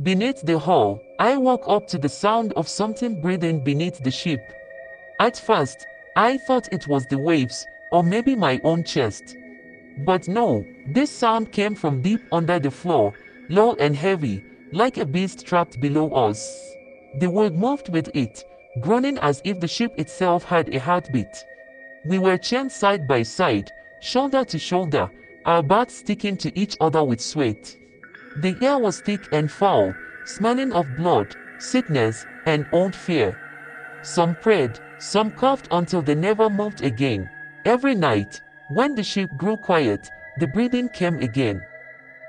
Beneath the hull, I woke up to the sound of something breathing beneath the ship. At first, I thought it was the waves, or maybe my own chest. But no, this sound came from deep under the floor, low and heavy, like a beast trapped below us. The wood moved with it, groaning as if the ship itself had a heartbeat. We were chained side by side, shoulder to shoulder, our backs sticking to each other with sweat. The air was thick and foul, smelling of blood, sickness, and old fear. Some prayed, some coughed until they never moved again. Every night, when the ship grew quiet, the breathing came again.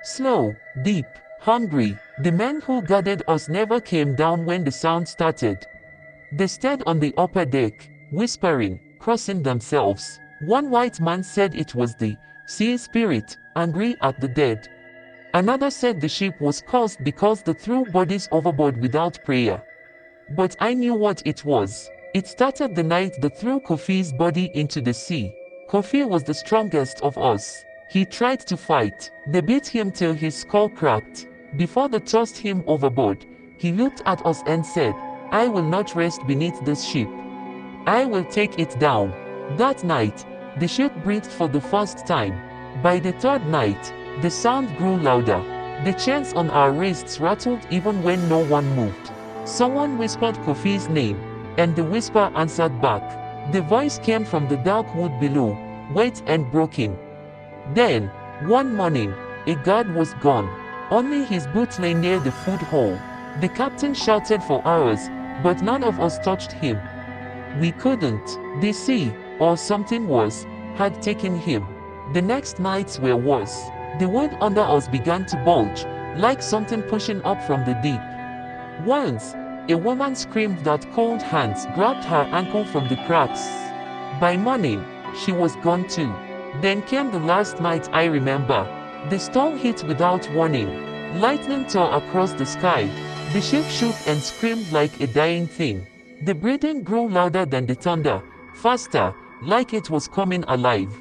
Slow, deep, hungry, the men who guarded us never came down when the sound started. They stayed on the upper deck, whispering, crossing themselves. One white man said it was the sea spirit, angry at the dead. Another said the ship was cursed because they threw bodies overboard without prayer. But I knew what it was. It started the night they threw Kofi's body into the sea. Kofi was the strongest of us. He tried to fight. They beat him till his skull cracked. Before they tossed him overboard, he looked at us and said, "I will not rest beneath this ship. I will take it down." That night, the ship breathed for the first time. By the third night, the sound grew louder. The chains on our wrists rattled even when no one moved. Someone whispered Kofi's name, and the whisper answered back. The voice came from the dark wood below, wet and broken. Then, one morning, a guard was gone. Only his boot lay near the food hole. The captain shouted for hours, but none of us touched him. We couldn't. The sea, or something worse, had taken him. The next nights were worse. The wood under us began to bulge, like something pushing up from the deep. Once, a woman screamed that cold hands grabbed her ankle from the cracks. By morning, she was gone too. Then came the last night I remember. The storm hit without warning. Lightning tore across the sky. The ship shook and screamed like a dying thing. The breathing grew louder than the thunder, faster, like it was coming alive.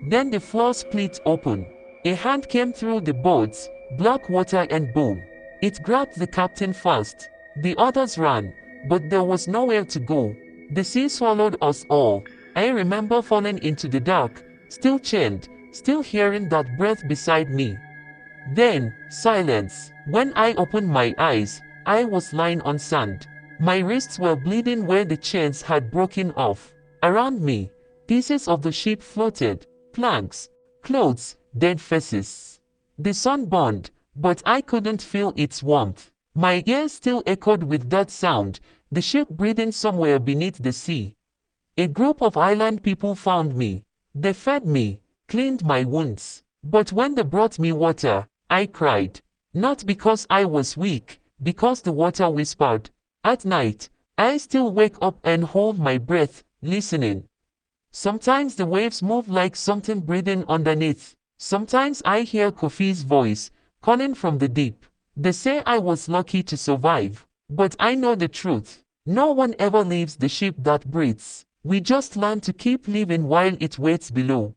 Then the floor split open. A hand came through the boards, black water and boom. It grabbed the captain fast. The others ran, but there was nowhere to go. The sea swallowed us all. I remember falling into the dark, still chained, still hearing that breath beside me. Then, silence. When I opened my eyes, I was lying on sand. My wrists were bleeding where the chains had broken off. Around me, pieces of the ship floated, planks, clothes, dead faces. The sun burned, but I couldn't feel its warmth. My ears still echoed with that sound, the ship breathing somewhere beneath the sea. A group of island people found me. They fed me, cleaned my wounds. But when they brought me water, I cried. Not because I was weak, because the water whispered. At night, I still wake up and hold my breath, listening. Sometimes the waves move like something breathing underneath. Sometimes I hear Kofi's voice, calling from the deep. They say I was lucky to survive. But I know the truth. No one ever leaves the ship that breathes. We just learn to keep living while it waits below.